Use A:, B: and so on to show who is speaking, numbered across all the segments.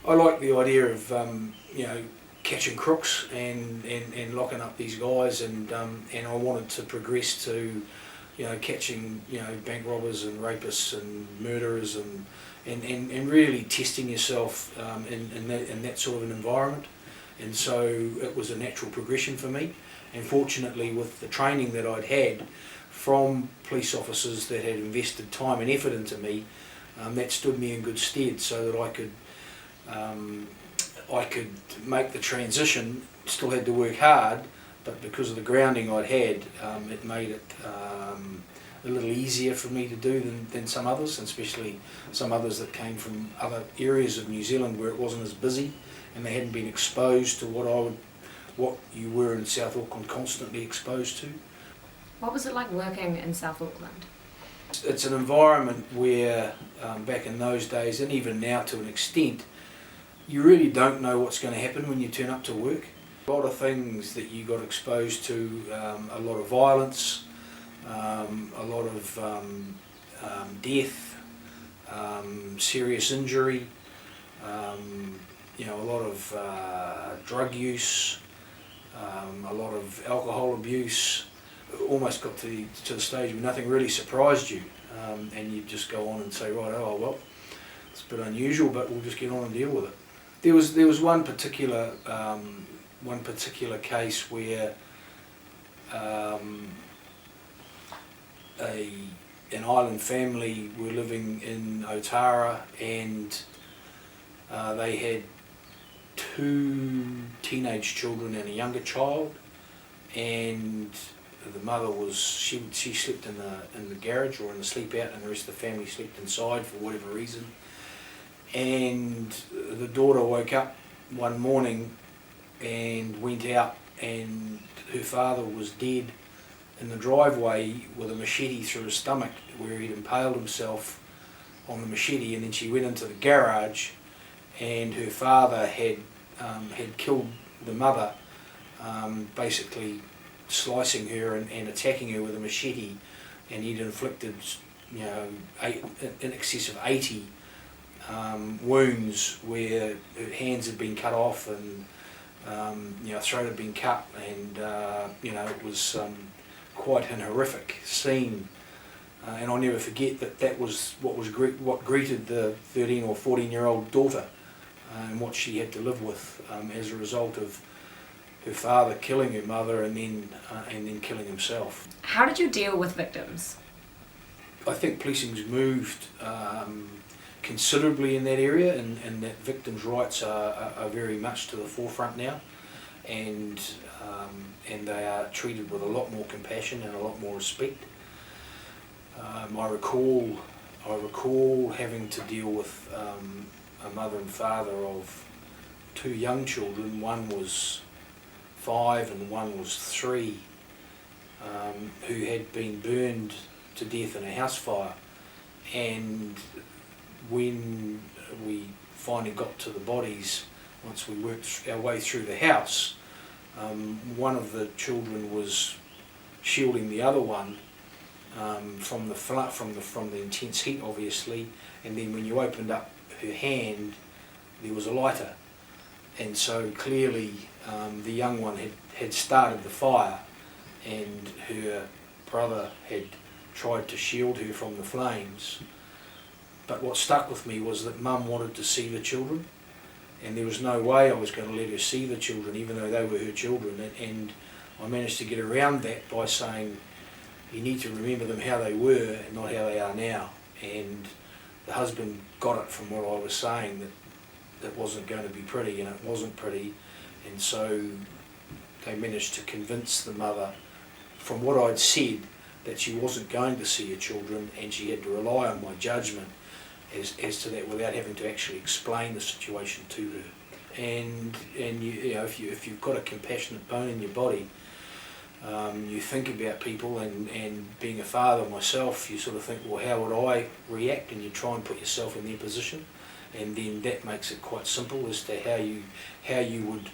A: I like the idea of catching crooks and locking up these guys, and I wanted to progress to catching bank robbers and rapists and murderers and really testing yourself in that sort of an environment. And so it was a natural progression for me, and fortunately with the training that I'd had from police officers that had invested time and effort into me, that stood me in good stead so that I could make the transition. Still had to work hard, but because of the grounding I'd had, it made it a little easier for me to do than some others, and especially some others that came from other areas of New Zealand where it wasn't as busy and they hadn't been exposed to what you were in South Auckland constantly exposed to.
B: What was it like working in South Auckland?
A: It's an environment where back in those days, and even now to an extent, you really don't know what's going to happen when you turn up to work. A lot of things that you got exposed to, a lot of violence, a lot of death, serious injury, a lot of drug use, a lot of alcohol abuse. Almost got to the stage where nothing really surprised you, and you just go on and say, right, oh well, it's a bit unusual, but we'll just get on and deal with it. There was one particular case where an island family were living in Otara, and they had 2 teenage children and a younger child, and the mother she slept in the garage or in the sleep out, and the rest of the family slept inside for whatever reason. And the daughter woke up one morning and went out, and her father was dead in the driveway with a machete through his stomach, where he'd impaled himself on the machete. And then she went into the garage, and her father had killed the mother, basically slicing her and attacking her with a machete, and he'd inflicted in excess of 80 wounds where her hands had been cut off, and throat had been cut, and it was quite an horrific scene, and I'll never forget that was what greeted the 13 or 14-year-old daughter, and what she had to live with as a result of her father killing her mother and then killing himself.
B: How did you deal with victims?
A: I think policing's moved considerably in that area, and that victims' rights are very much to the forefront now, and they are treated with a lot more compassion and a lot more respect. I recall having to deal with a mother and father of 2 young children. One was 5 and one was 3, who had been burned to death in a house fire. And when we finally got to the bodies, once we worked our way through the house, one of the children was shielding the other one from the intense heat, obviously. And then when you opened up her hand, there was a lighter, and so clearly the young one had started the fire, and her brother had tried to shield her from the flames. But what stuck with me was that Mum wanted to see the children, and there was no way I was going to let her see the children, even though they were her children. And I managed to get around that by saying, you need to remember them how they were and not how they are now. And the husband got it from what I was saying, that wasn't going to be pretty, and it wasn't pretty. And so they managed to convince the mother, from what I'd said, that she wasn't going to see her children, and she had to rely on my judgment as to that, without having to actually explain the situation to her. And if you've got a compassionate bone in your body, you think about people, and being a father myself, you sort of think, well, how would I react? And you try and put yourself in their position, and then that makes it quite simple as to how you would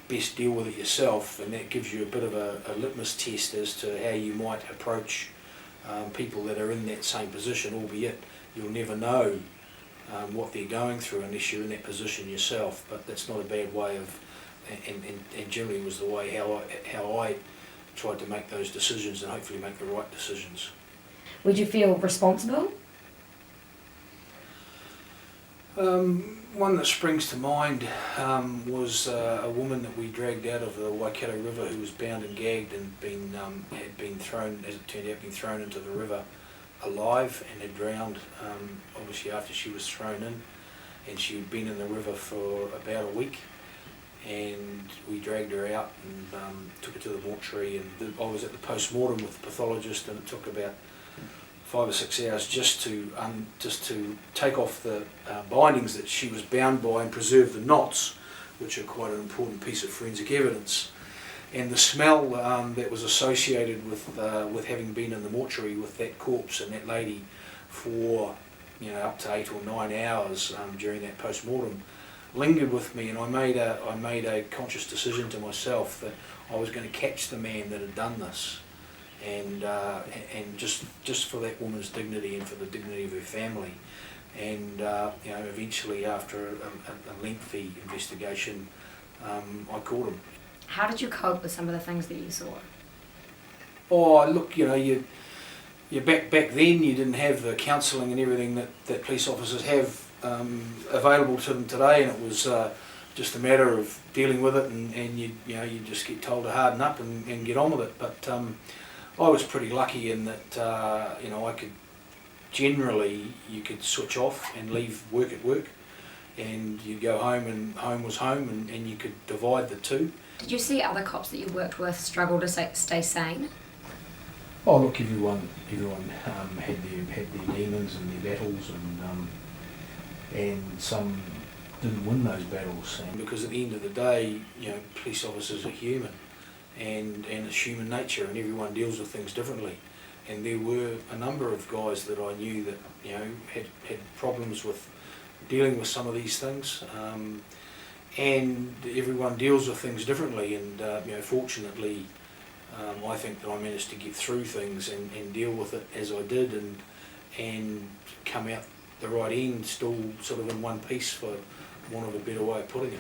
A: best deal with it yourself, and that gives you a bit of a litmus test as to how you might approach people that are in that same position, albeit you'll never know what they're going through unless you're in that position yourself. But that's not a bad way of, and generally was the way how I tried to make those decisions and hopefully make the right decisions.
B: Would you feel responsible?
A: One that springs to mind was a woman that we dragged out of the Waikato River who was bound and gagged and had been thrown, as it turned out, been thrown into the river alive and had drowned, obviously after she was thrown in, and she had been in the river for about a week, and we dragged her out and took her to the mortuary, and I was at the post-mortem with the pathologist, and it took about 5 or 6 hours just to take off the bindings that she was bound by and preserve the knots, which are quite an important piece of forensic evidence. And the smell that was associated with having been in the mortuary with that corpse and that lady for up to 8 or 9 hours during that post-mortem lingered with me, and I made a conscious decision to myself that I was going to catch the man that had done this. And just for that woman's dignity and for the dignity of her family, and eventually after a lengthy investigation, I caught him.
B: How did you cope with some of the things that you saw?
A: Oh, look, you back then you didn't have the counselling and everything that police officers have available to them today, and it was just a matter of dealing with it, and you just get told to harden up and get on with it. But I was pretty lucky in that I could generally, you could switch off and leave work at work, and you'd go home and home was home, and you could divide the two.
B: Did you see other cops that you worked with struggle to stay sane?
A: Oh look, everyone had their demons and their battles, and some didn't win those battles, because at the end of the day, police officers are human. And it's human nature, and everyone deals with things differently. And there were a number of guys that I knew that had problems with dealing with some of these things, and everyone deals with things differently. And fortunately, I think that I managed to get through things and deal with it as I did, and come out the right end, still sort of in one piece, for want of a better way of putting it.